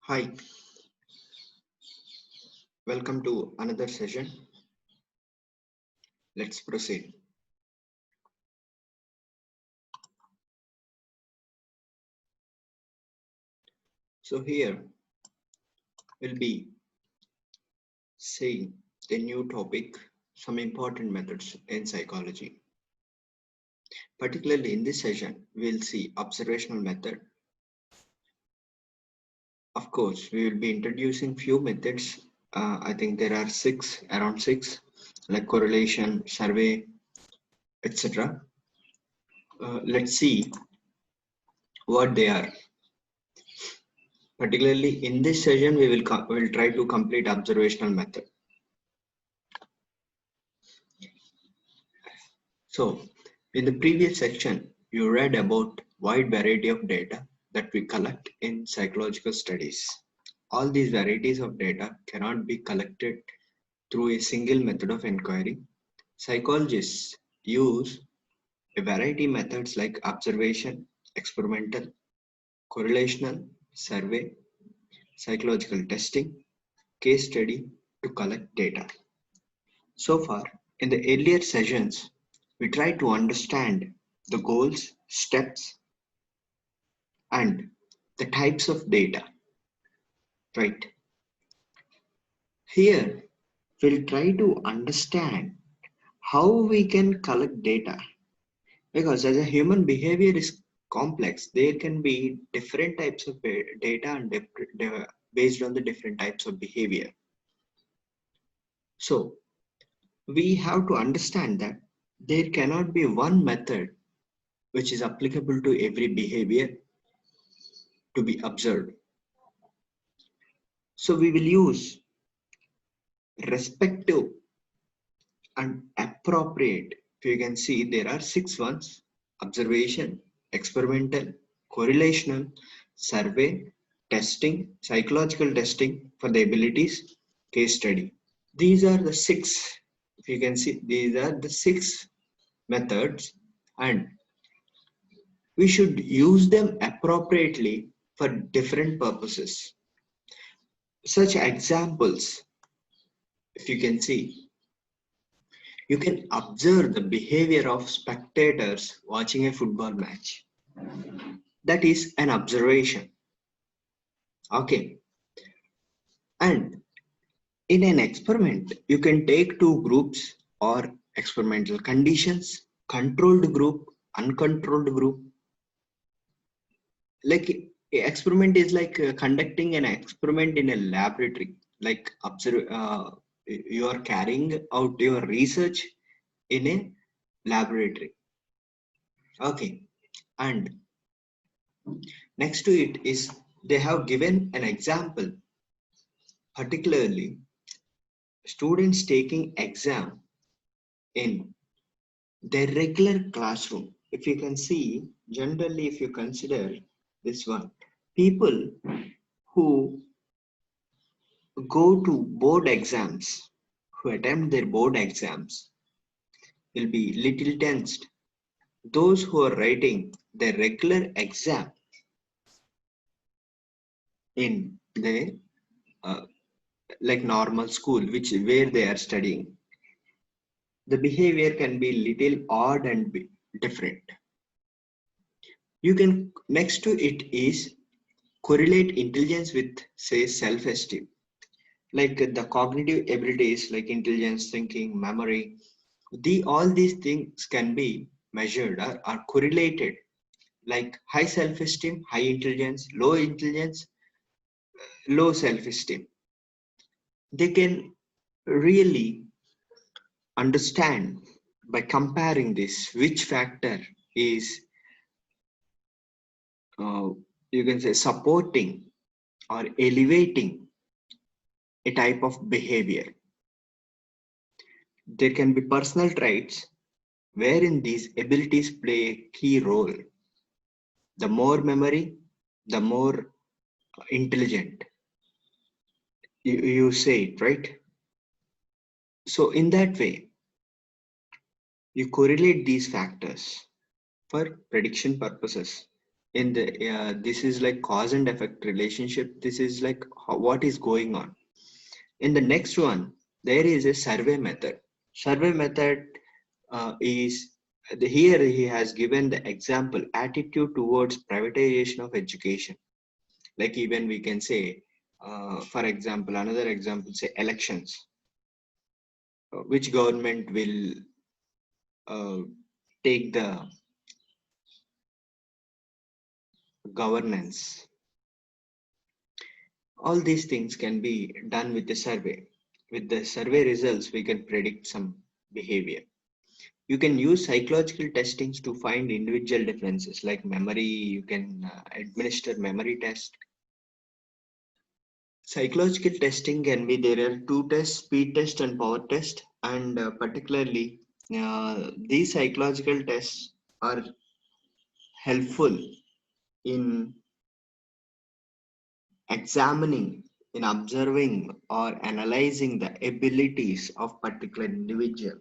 Hi, welcome to another session. Let's proceed. So here we'll be seeing the new topic, some important methods in psychology. Particularly in this session, we'll see observational method. Of course, we will be introducing few methods. I think there are around six, like correlation, survey, etc. Let's see what they are. Particularly in this session, we will try to complete observational method. So, in the previous section, you read about wide variety of data that we collect in psychological studies. All these varieties of data cannot be collected through a single method of inquiry. Psychologists use a variety methods like observation, experimental, correlational, survey, psychological testing, case study to collect data. So far, in the earlier sessions, we tried to understand the goals, steps, and the types of data, right? Here, we'll try to understand how we can collect data because as a human behavior is complex, there can be different types of data and based on the different types of behavior. So, we have to understand that there cannot be one method which is applicable to every behavior to be observed. So we will use respective and appropriate. If you can see, there are six ones: observation, experimental, correlational, survey, testing, psychological testing for the abilities, case study. These are the six. If you can see, these are the six methods, and we should use them appropriately for different purposes. Such examples, if you can see, you can observe the behavior of spectators watching a football match. That is an observation. Okay. And in an experiment, you can take two groups or experimental conditions, controlled group, uncontrolled group. Like experiment is like conducting an experiment in a laboratory. Like you are carrying out your research in a laboratory. Okay. And next to it is they have given an example, particularly students taking exam in their regular classroom. If you can see, generally, if you consider this one, people who go to board exams, who attempt their board exams, will be little tensed. Those who are writing their regular exam in the uh, like normal school, which where they are studying, the behavior can be little odd and different. You can next to it is correlate intelligence with say self-esteem, like the cognitive abilities like intelligence, thinking, memory. All these things can be measured or are correlated, like high self-esteem, high intelligence, low self-esteem. They can really understand by comparing this which factor is uh, you can say supporting or elevating a type of behavior. There can be personal traits wherein these abilities play a key role. The more memory, the more intelligent. You say it, right? So in that way, you correlate these factors for prediction purposes. in the this is like cause and effect relationship. This is like what is going on. In the next one, there is a survey method. Survey method is here he has given the example attitude towards privatization of education. Like even we can say, for example, another example, say elections. Which government will uh, take the governance? All these things can be done with the survey. With the survey results, we can predict some behavior. You can use psychological testings to find individual differences like memory. You can administer memory test. Psychological testing can be there are two tests, speed test and power test, and particularly these psychological tests are helpful in examining, in observing or analyzing the abilities of particular individual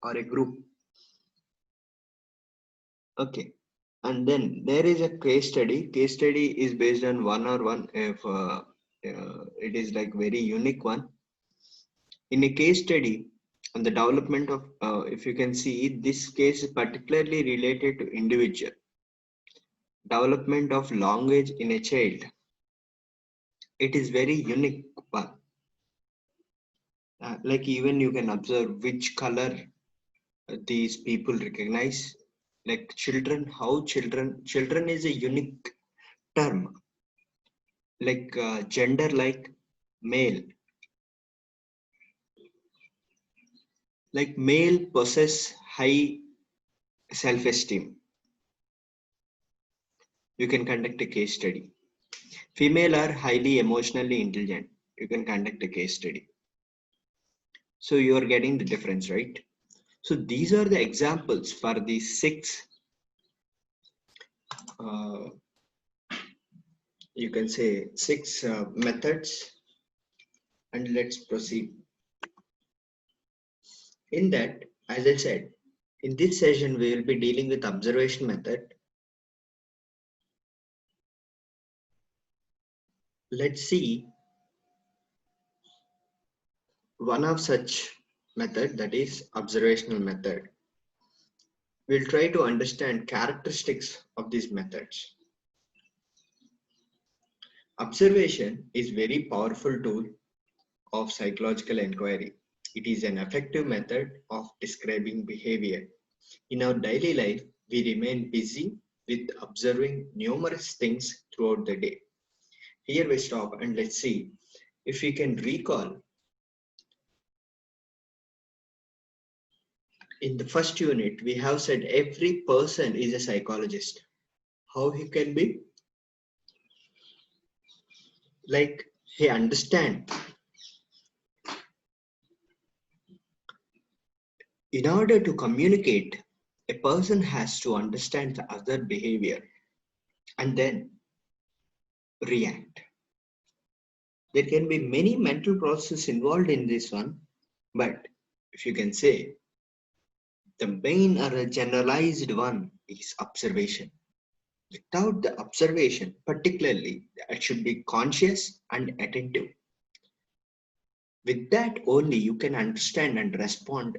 or a group. Okay. And then there is a case study. Case study is based on one or one if it is like very unique one. In a case study on the development of, if you can see, this case is particularly related to individual development of language in a child. It is very unique one. Like even you can observe which color these people recognize. Like children, how children is a unique term. Like gender, like male, like male possess high self-esteem. You can conduct a case study. Female are highly emotionally intelligent. You can conduct a case study. So you are getting the difference, right? So these are the examples for the six, uh, you can say six methods. And let's proceed. In that, as I said, in this session we will be dealing with observation method. Let's see one of such method, that is observational method. We'll try to understand characteristics of these methods. Observation is very powerful tool of psychological inquiry. It is an effective method of describing behavior. In our daily life, we remain busy with observing numerous things throughout the day. Here we stop and let's see if we can recall. In the first unit, we have said every person is a psychologist. How he can be? Like he understand. In order to communicate, a person has to understand the other behavior and then react. There can be many mental processes involved in this one, but if you can say the main or a generalized one is observation. Without the observation, particularly, it should be conscious and attentive. With that only you can understand and respond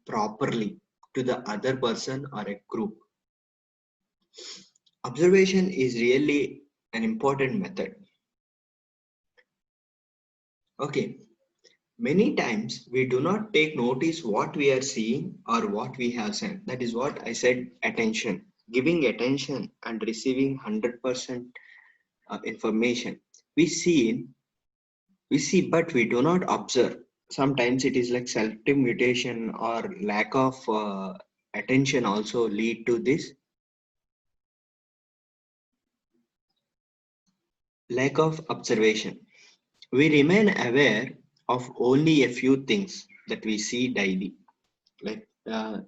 properly to the other person or a group. Observation is really an important method. Okay, many times we do not take notice what we are seeing or what we have sent. That is what I said, attention. Giving attention and receiving 100% information. We see, we see, but we do not observe. Sometimes it is like selective mutation or lack of attention also lead to this lack of observation. We remain aware of only a few things that we see daily. Like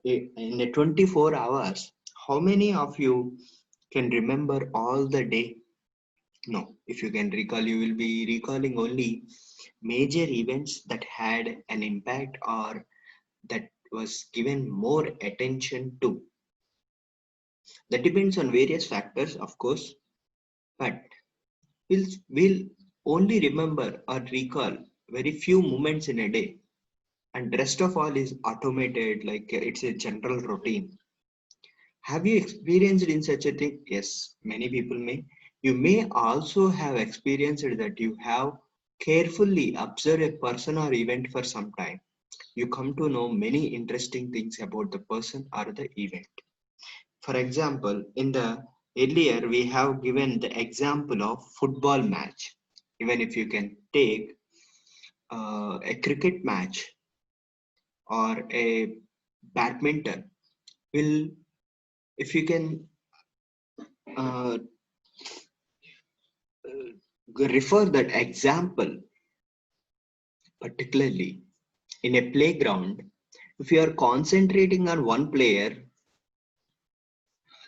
in a 24 hours, how many of you can remember all the day? No, if you can recall, you will be recalling only major events that had an impact or that was given more attention to. That depends on various factors, of course, but we'll only remember or recall very few moments in a day, and rest of all is automated, like it's a general routine. Have you experienced in such a thing? Yes, many people may. You may also have experienced that you have carefully observed a person or event for some time. You come to know many interesting things about the person or the event. For example, in the earlier we have given the example of football match. Even if you can take a cricket match or a badminton, will if you can uh, refer that example, particularly in a playground, if you are concentrating on one player,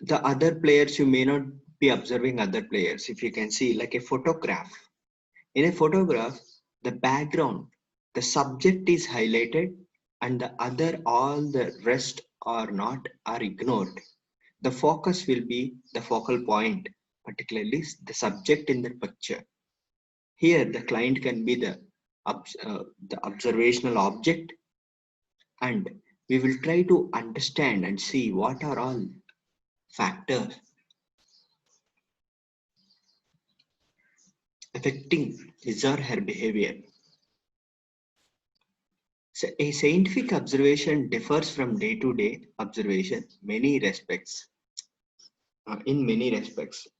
the other players you may not be observing other players. If you can see, like a photograph, in a photograph, the background, the subject is highlighted, and the other, all the rest are not, are ignored. The focus will be the focal point, particularly the subject in the picture. Here, the client can be the observational object, and we will try to understand and see what are all factors affecting his or her behavior. So a scientific observation differs from day-to-day observation in many respects.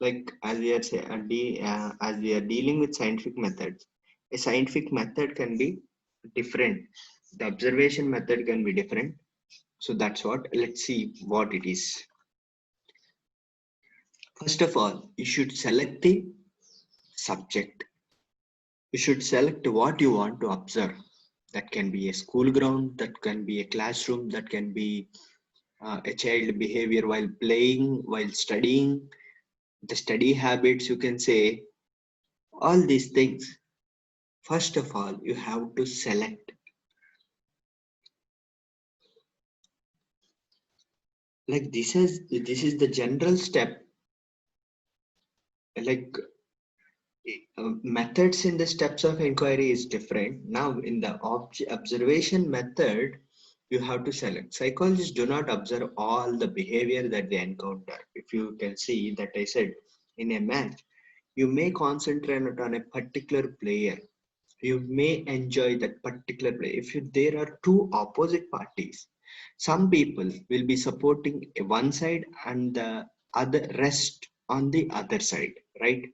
Like as we are as we are dealing with scientific methods, a scientific method can be different. The observation method can be different. So that's what. Let's see what it is. First of all, you should select the subject. You should select what you want to observe. That can be a school ground, that can be a classroom, that can be a child behavior while playing, while studying, the study habits, you can say, all these things. First of all, you have to select. Like this is the general step. Like methods in the steps of inquiry is different. Now, in the observation method, you have to select. Psychologists do not observe all the behavior that they encounter. If you can see that I said in a match, you may concentrate on a particular player. You may enjoy that particular player. There are two opposite parties, some people will be supporting one side and the other rest on the other side, right?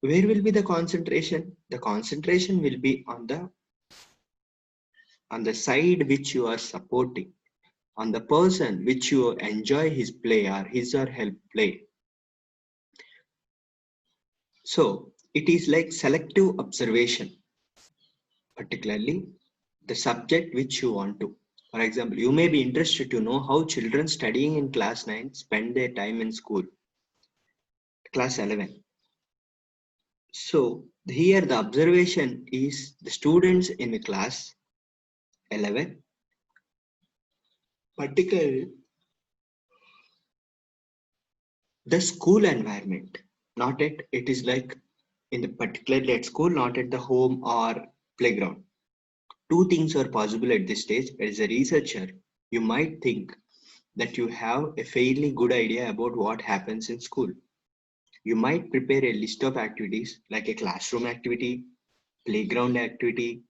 Where will be the concentration? The concentration will be on the side which you are supporting, on the person which you enjoy his play or his or her play. So it is like selective observation, particularly the subject which you want to. For example, you may be interested to know how children studying in class 9 spend their time in school, class 11. So here the observation is the students in the class 11, particularly the school environment, not at it is like in the particularly at school, not at the home or playground. Two things are possible at this stage. As a researcher, you might think that you have a fairly good idea about what happens in school. You might prepare a list of activities like a classroom activity, playground activity,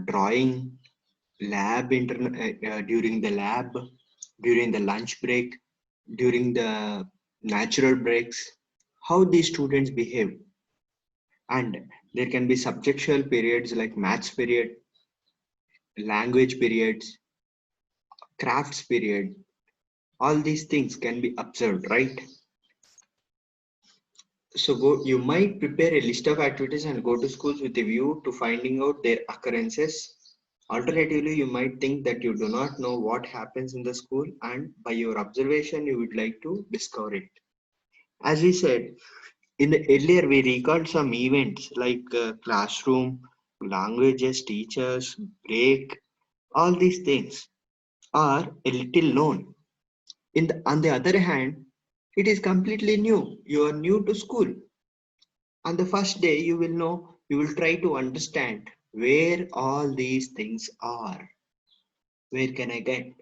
drawing, during the lab, during the lunch break, during the natural breaks, how these students behave. And there can be subjectual periods like maths period, language periods, crafts period. All these things can be observed, right? So you might prepare a list of activities and go to schools with a view to finding out their occurrences. Alternatively, you might think that you do not know what happens in the school, and by your observation, you would like to discover it. As we said, in the earlier, we recalled some events like classroom, languages, teachers, break, all these things are a little known. On the other hand, it is completely new. You are new to school. On the first day, you will try to understand where all these things are. Where can I get?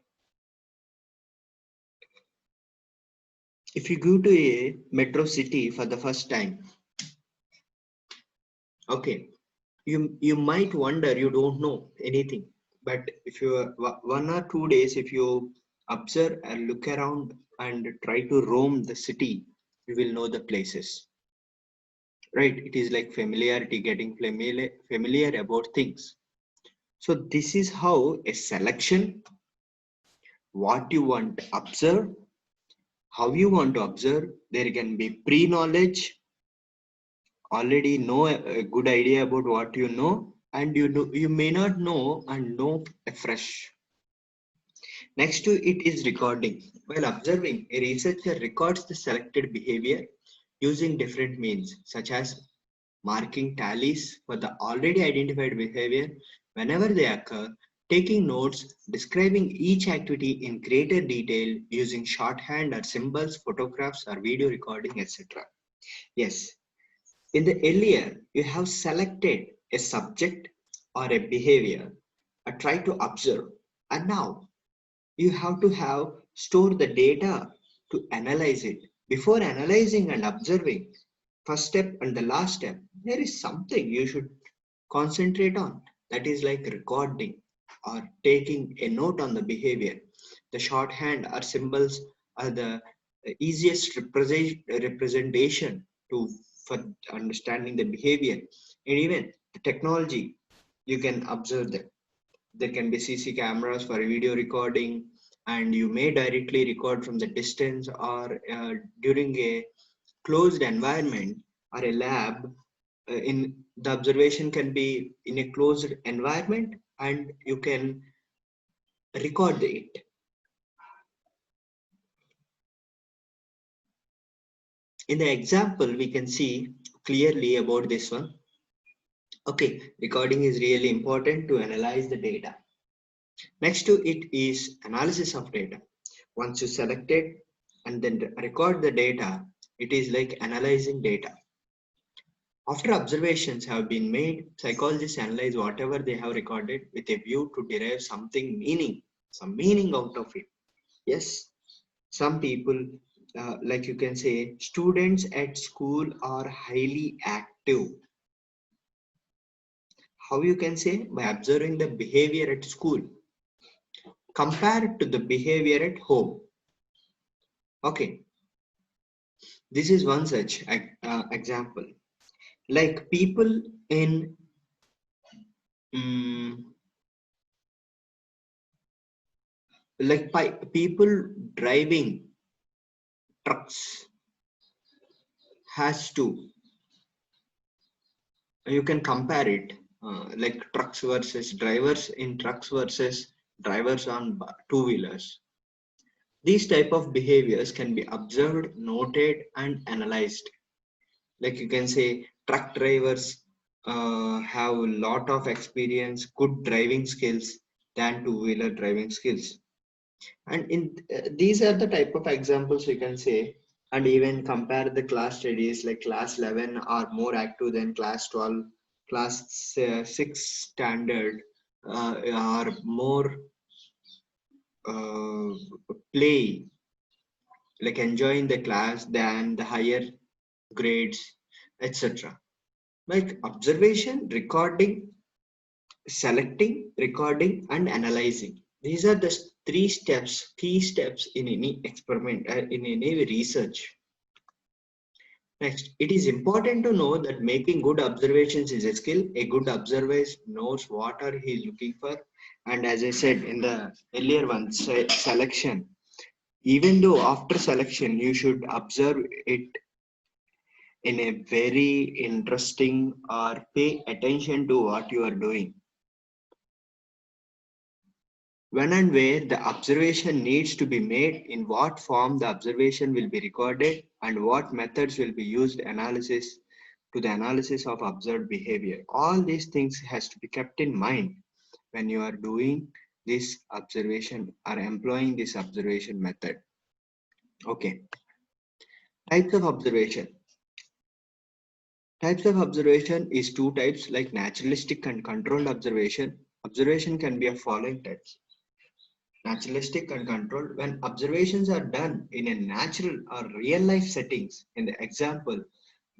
If you go to a metro city for the first time, okay, you might wonder you don't know anything. But if you 1 or 2 days, if you observe and look around and try to roam the city, you will know the places. Right? It is like familiarity, getting familiar about things. So this is how a selection, what you want to observe, how you want to observe. There can be pre-knowledge, already know a good idea about what you know, and you may not know and know afresh. Next to it is recording. While observing, a researcher records the selected behavior using different means, such as marking tallies for the already identified behavior whenever they occur, taking notes, describing each activity in greater detail using shorthand or symbols, photographs or video recording, etc. Yes, in the earlier, you have selected a subject or a behavior or try to observe, and now you have to have store the data to analyze it. Before analyzing and observing, first step and the last step, there is something you should concentrate on. That is like recording or taking a note on the behavior. The shorthand or symbols are the easiest representation to for understanding the behavior. And even the technology, you can observe them. There can be CC cameras for video recording, and you may directly record from the distance or during a closed environment or a lab. In the observation can be in a closed environment, and you can record it. In the example, we can see clearly about this one. Okay, recording is really important to analyze the data. Next to it is analysis of data. Once you select it and then record the data, it is like analyzing data. After observations have been made, psychologists analyze whatever they have recorded with a view to derive some meaning out of it. Yes, some people, like you can say, students at school are highly active. How you can say? By observing the behavior at school compared to the behavior at home. Okay, this is one such example. Like people in um, people driving trucks has to, you can compare it like trucks versus drivers in trucks versus drivers on two-wheelers. These type of behaviors can be observed, noted and analyzed. Like you can say truck drivers have a lot of experience, good driving skills than two-wheeler driving skills. And in these are the type of examples you can say. And even compare the class studies, like class 11 are more active than class 12, class 6 standard are more uh, play, like enjoying the class than the higher grades, etc. Like observation, recording, selecting, recording and analyzing. These are the three steps, key steps in any experiment, in any research. Next, it is important to know that making good observations is a skill. A good observer knows what are he looking for. And as I said in the earlier one, selection. Even though after selection, you should observe it in a very interesting or pay attention to what you are doing. When and where the observation needs to be made, in what form the observation will be recorded, and what methods will be used analysis to the analysis of observed behavior. All these things has to be kept in mind when you are doing this observation or employing this observation method. Okay. Types of observation. Types of observation is two types like naturalistic and controlled observation. Observation can be of following types. Naturalistic and controlled. When observations are done in a natural or real life settings, in the example,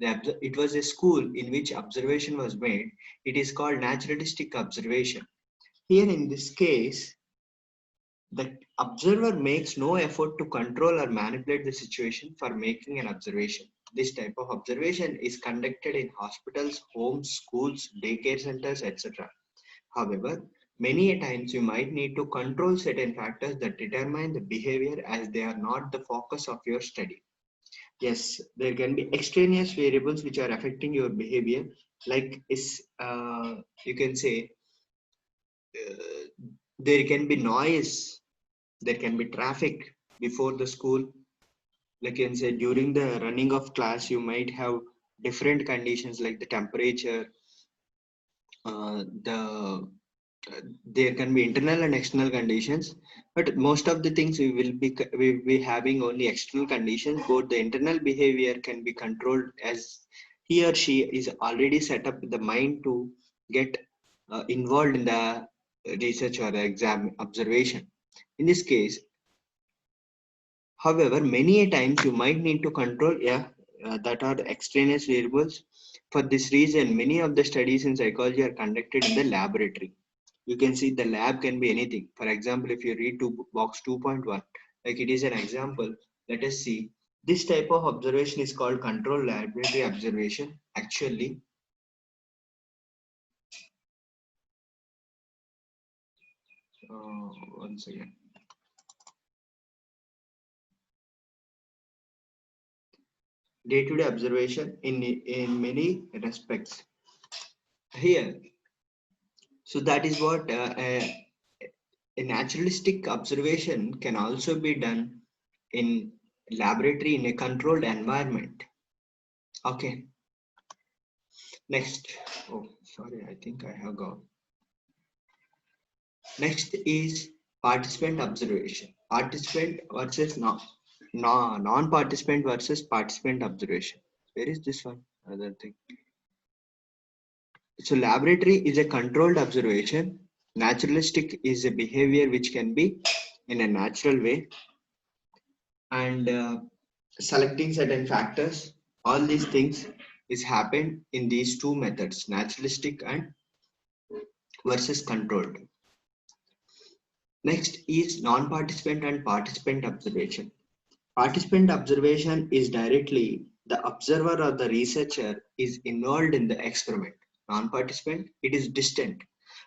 it was a school in which observation was made, it is called naturalistic observation. Here in this case, the observer makes no effort to control or manipulate the situation for making an observation. This type of observation is conducted in hospitals, homes, schools, daycare centers, etc. However, many a times you might need to control certain factors that determine the behavior as they are not the focus of your study. Yes, there can be extraneous variables which are affecting your behavior, like you can say uh, there can be noise, there can be traffic before the school, like you can say during the running of class you might have different conditions like the temperature, the there can be internal and external conditions, but most of the things we will be having only external conditions. Both the internal behavior can be controlled as he or she is already set up the mind to get involved in the research or the exam observation. In this case, however, many a times you might need to control, that are the extraneous variables. For this reason, many of the studies in psychology are conducted in the laboratory. You can see the lab can be anything. For example, if you read box 2.1, like it is an example, let us see. This type of observation is called control laboratory observation. Actually, once again, day-to-day observation in many respects. Here, so that is what a naturalistic observation can also be done in laboratory in a controlled environment. Okay, next. Oh, sorry, I think I have gone. Next is participant observation. Participant versus non-participant versus participant observation. Where is this one? Other thing. So laboratory is a controlled observation. Naturalistic is a behavior which can be in a natural way, and selecting certain factors. All these things is happened in these two methods, naturalistic and versus controlled. Next is non-participant and participant observation. Participant observation is directly the observer or the researcher is involved in the experiment. Non-participant, it is distant.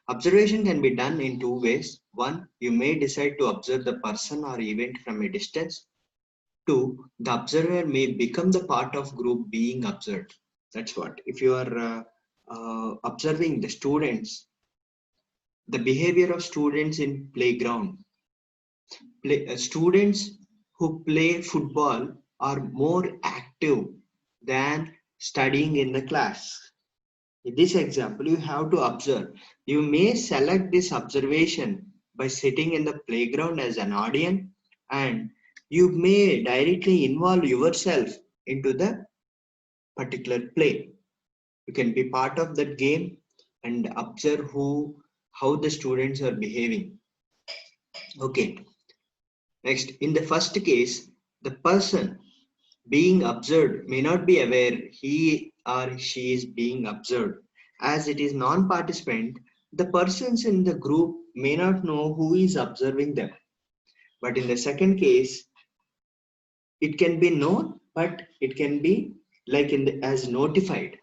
Observation can be done in two ways. One, you may decide to observe the person or event from a distance. Two, the observer may become the part of group being observed. That's what. If you are observing the students, the behavior of students in playground, students who play football are more active than studying in the class. In this example, you have to observe. You may select this observation by sitting in the playground as an audience, and you may directly involve yourself into the particular play. You can be part of that game and observe how the students are behaving. Okay, next, in the first case, the person being observed may not be aware he or she is being observed. As it is non-participant, the persons in the group may not know who is observing them. But in the second case, it can be known, but it can be like as notified.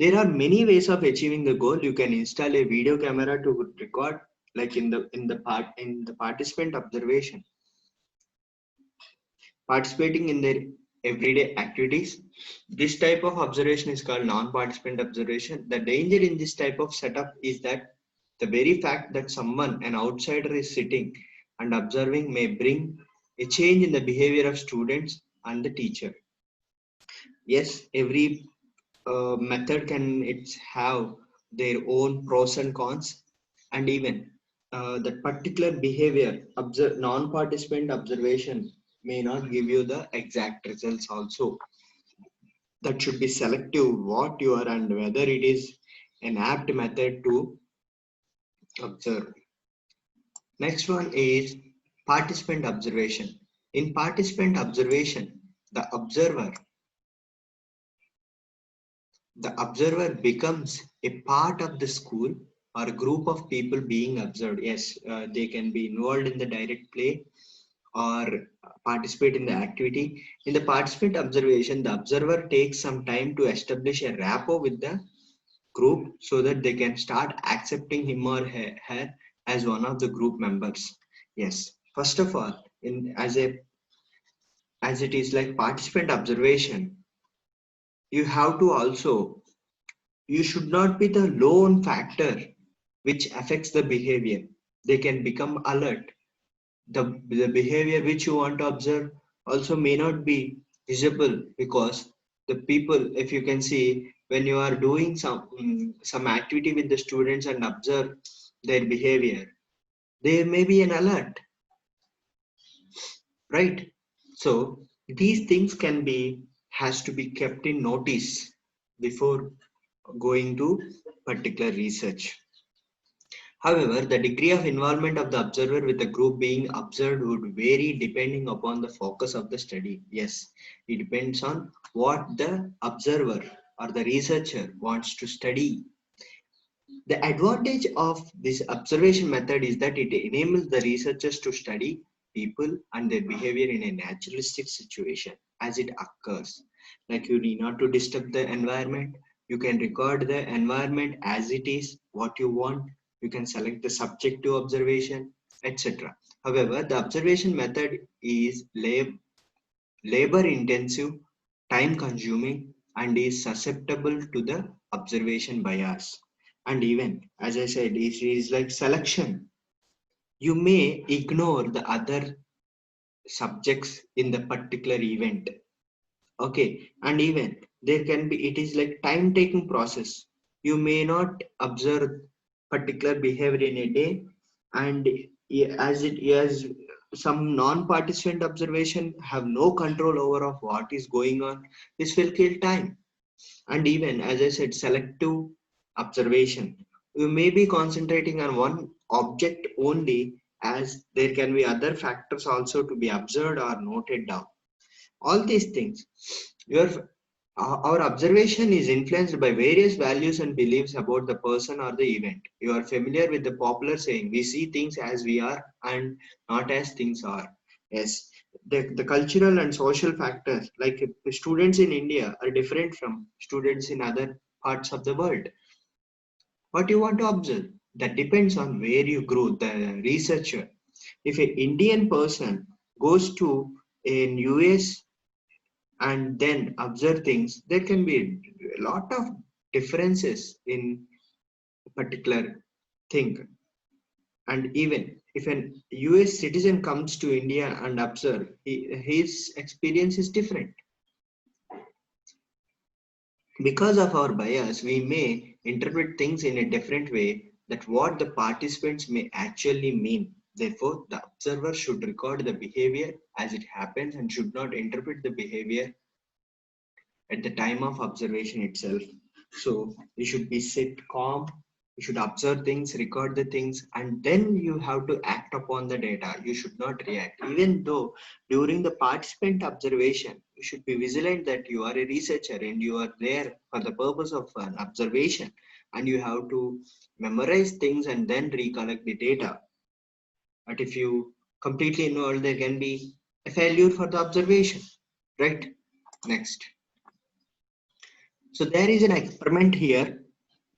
There are many ways of achieving the goal. You can install a video camera to record, like in the participant observation, participating in their everyday activities. This type of observation is called non-participant observation. The danger in this type of setup is that the very fact that someone, an outsider, is sitting and observing may bring a change in the behavior of students and the teacher. Yes, every method can it's have their own pros and cons, and even that particular behavior, non-participant observation. may not give you the exact results also. That should be selective what you are and whether it is an apt method to observe. Next one is participant observation. In participant observation, the observer the observer becomes a part of the school or a group of people being observed. Yes, they can be involved in the direct play or participate in the activity. In the participant observation, the observer takes some time to establish a rapport with the group so that they can start accepting him or her as one of the group members. Yes, first of all, in as it is like participant observation, you have to also you should not be the lone factor which affects the behavior. They can become alert. The behavior which you want to observe also may not be visible because the people, if you can see, when you are doing some activity with the students and observe their behavior, there may be an alert, right? So these things can be has to be kept in notice before going to particular research. However, the degree of involvement of the observer with the group being observed would vary depending upon the focus of the study. Yes, it depends on what the observer or the researcher wants to study. The advantage of this observation method is that it enables the researchers to study people and their behavior in a naturalistic situation as it occurs. Like you need not to disturb the environment. You can record the environment as it is, what you want. You can select the subjective observation, etc. However, the observation method is labor intensive, time consuming, and is susceptible to the observation bias. And even, as I said, it is like selection. You may ignore the other subjects in the particular event. Okay, and even there can be, it is like time taking process. You may not observe particular behavior in a day, and as it as some non-participant observation have no control over of what is going on, this will kill time. And even as I said, selective observation, you may be concentrating on one object only, as there can be other factors also to be observed or noted down. All these things, your our observation is influenced by various values and beliefs about the person or the event. You are familiar with the popular saying, we see things as we are and not as things are. Yes, the cultural and social factors, like students in India are different from students in other parts of the world. What you want to observe, that depends on where you grow. The researcher, if an Indian person goes to in US and then observe things, there can be a lot of differences in a particular thing. And even if an US citizen comes to India and observe, his experience is different. Because of our bias, we may interpret things in a different way that what the participants may actually mean. Therefore, the observer should record the behavior as it happens and should not interpret the behavior at the time of observation itself. So you should be sit calm, you should observe things, record the things, and then you have to act upon the data. You should not react. Even though during the participant observation, you should be vigilant that you are a researcher and you are there for the purpose of an observation, and you have to memorize things and then recollect the data. But if you completely ignore, there can be a failure for the observation, right? Next. So there is an experiment here.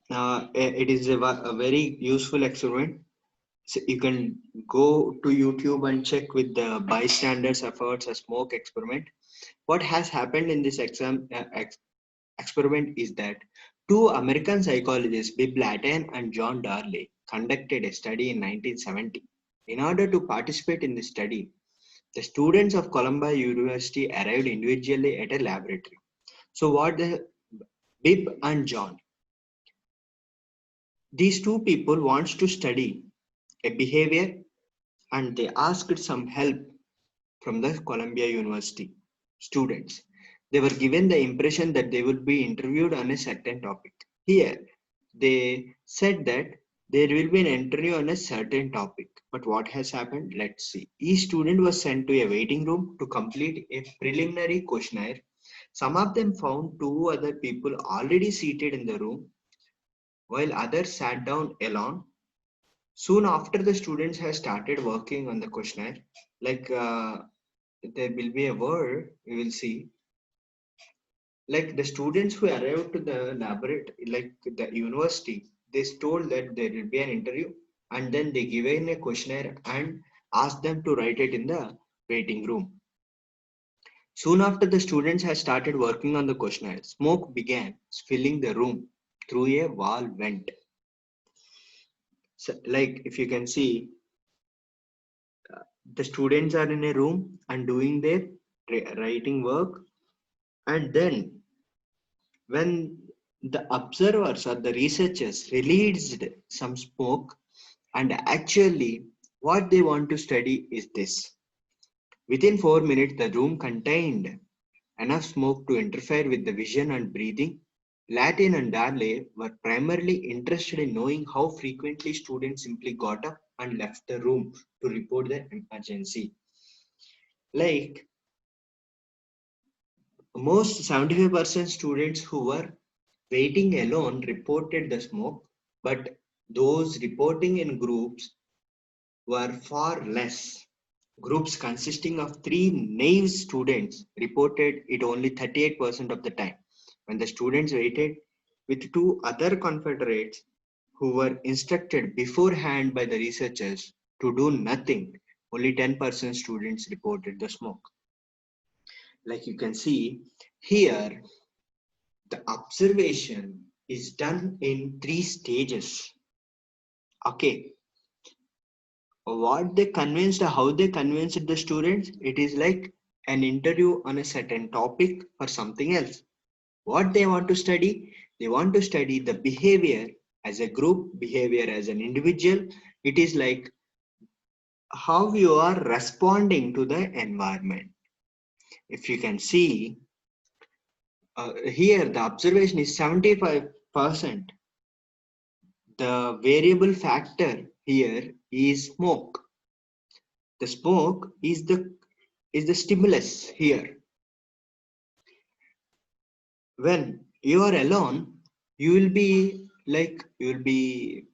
It is a very useful experiment. So you can go to YouTube and check with the bystanders efforts a smoke experiment. What has happened in this experiment is that two American psychologists, Bibb Latten and John Darley, conducted a study in 1970. In order to participate in the study, the students of Columbia University arrived individually at a laboratory. So what the Bibb and John, these two people wants to study a behavior and they asked some help from the Columbia University students. They were given the impression that they would be interviewed on a certain topic. Here, they said that there will be an interview on a certain topic. But what has happened? Let's see. Each student was sent to a waiting room to complete a preliminary questionnaire. Some of them found two other people already seated in the room, while others sat down alone. Soon after the students have started working on the questionnaire, like there will be a word we will see, like the students who arrived to the laboratory, like the university, they told that there will be an interview, and then they given a questionnaire and asked them to write it in the waiting room. Soon after the students had started working on the questionnaire, smoke began filling the room through a wall vent. So, like if you can see, the students are in a room and doing their writing work, and then when the observers or the researchers released some smoke, and actually what they want to study is this. Within 4 minutes, the room contained enough smoke to interfere with the vision and breathing. Latin and Darley were primarily interested in knowing how frequently students simply got up and left the room to report the emergency. Like most 75% students who were waiting alone reported the smoke, but those reporting in groups were far less. Groups consisting of three naive students reported it only 38% of the time. When the students waited with two other confederates who were instructed beforehand by the researchers to do nothing, only 10% students reported the smoke. Like you can see here, the observation is done in three stages. Okay, what they convinced, how they convinced the students, it is like an interview on a certain topic or something else. What they want to study, they want to study the behavior as a group, behavior as an individual. It is like how you are responding to the environment. If you can see here, the observation is 75%. The variable factor here is smoke. The smoke is the stimulus here. When you are alone, you will be like you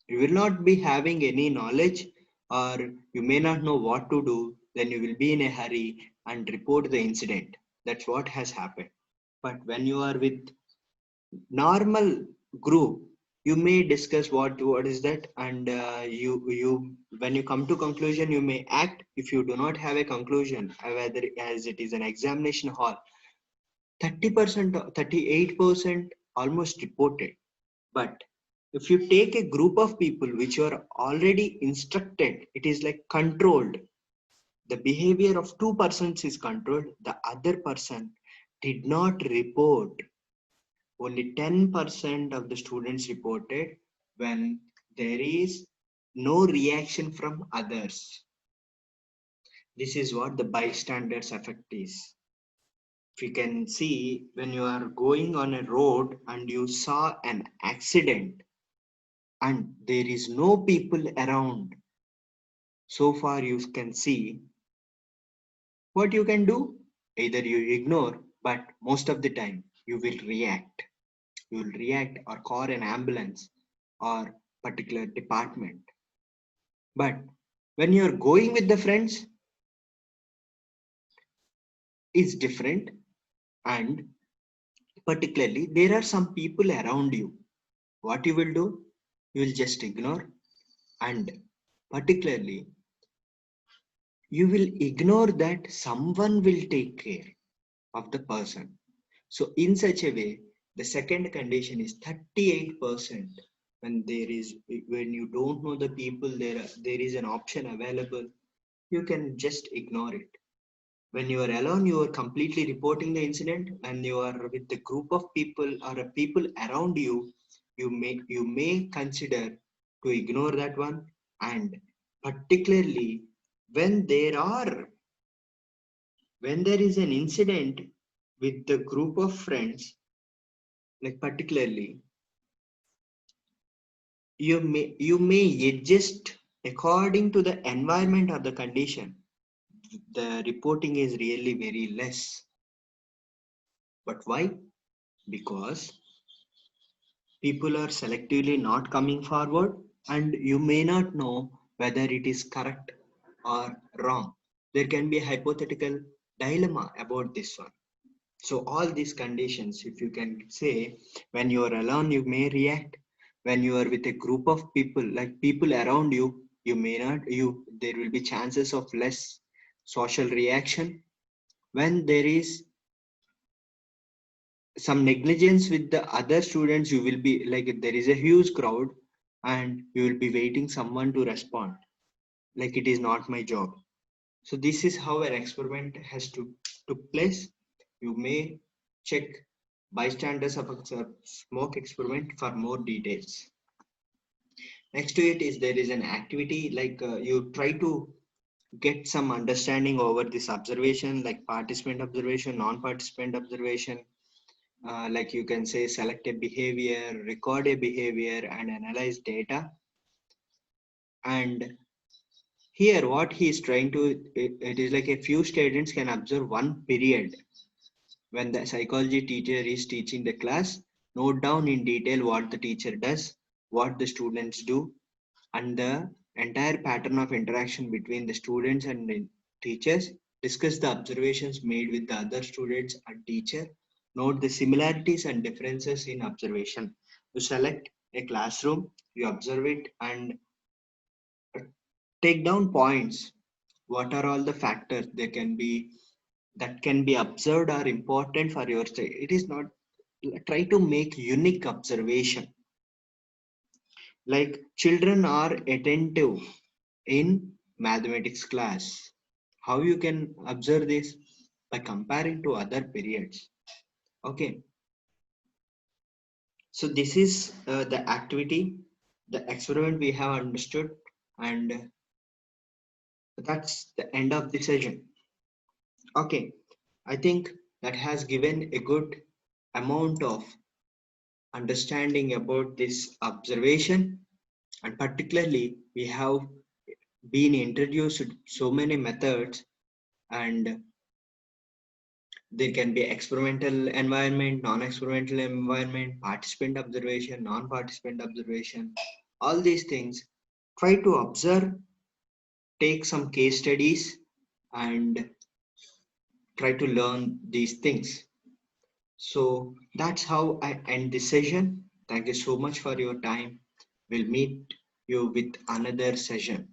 will not be having any knowledge, or you may not know what to do. Then you will be in a hurry and report the incident. That's what has happened. But when you are with normal group, you may discuss what is that, and you when you come to conclusion, you may act. If you do not have a conclusion, whether as it is an examination hall, 30%, 38% almost reported. But if you take a group of people which are already instructed, it is like controlled. The behavior of two persons is controlled, the other person did not report. Only 10% of the students reported when there is no reaction from others. This is what the bystanders effect is. If you can see, when you are going on a road and you saw an accident and there is no people around, so far you can see what you can do. Either you ignore, but most of the time you will react. You will react or call an ambulance or particular department. But when you're going with the friends, it's different. And particularly, there are some people around you. What you will do? You will just ignore. And particularly, you will ignore that someone will take care of the person. So, in such a way, the second condition is 38%. When you don't know the people, there is an option available. You can just ignore it. When you are alone, you are completely reporting the incident, and you are with a group of people or a people around you, you may consider to ignore that one. And particularly when there are when there is an incident with the group of friends, like particularly, you may adjust according to the environment or the condition. The reporting is really very less. But why? Because people are selectively not coming forward, and you may not know whether it is correct or wrong. There can be a hypothetical dilemma about this one. So all these conditions, if you can say, when you are alone, you may react. When you are with a group of people, like people around you, you may not. There will be chances of less social reaction. When there is some negligence with the other students, you will be like, if there is a huge crowd and you will be waiting someone to respond, like it is not my job. So this is how an experiment has to took place. You may check bystanders of a smoke experiment for more details. Next to it is there is an activity, like you try to get some understanding over this observation, like participant observation, non-participant observation. Like you can say, select a behavior, record a behavior, and analyze data. And here, what he is trying to, it is like a few students can observe one period. When the psychology teacher is teaching the class, note down in detail what the teacher does, what the students do, and the entire pattern of interaction between the students and the teachers. Discuss the observations made with the other students and teacher. Note the similarities and differences in observation. You select a classroom, you observe it, and take down points. What are all the factors that can be observed or important for your study? It is not, try to make unique observation. Like children are attentive in mathematics class. How you can observe this? By comparing to other periods. Okay, so this is the activity, the experiment we have understood, and that's the end of the session. Okay, I think that has given a good amount of understanding about this observation, and particularly we have been introduced to so many methods, and there can be experimental environment, non-experimental environment, participant observation, non-participant observation, all these things. Try to observe, take some case studies, and try to learn these things. So that's how I end this session. Thank you so much for your time. We'll meet you with another session.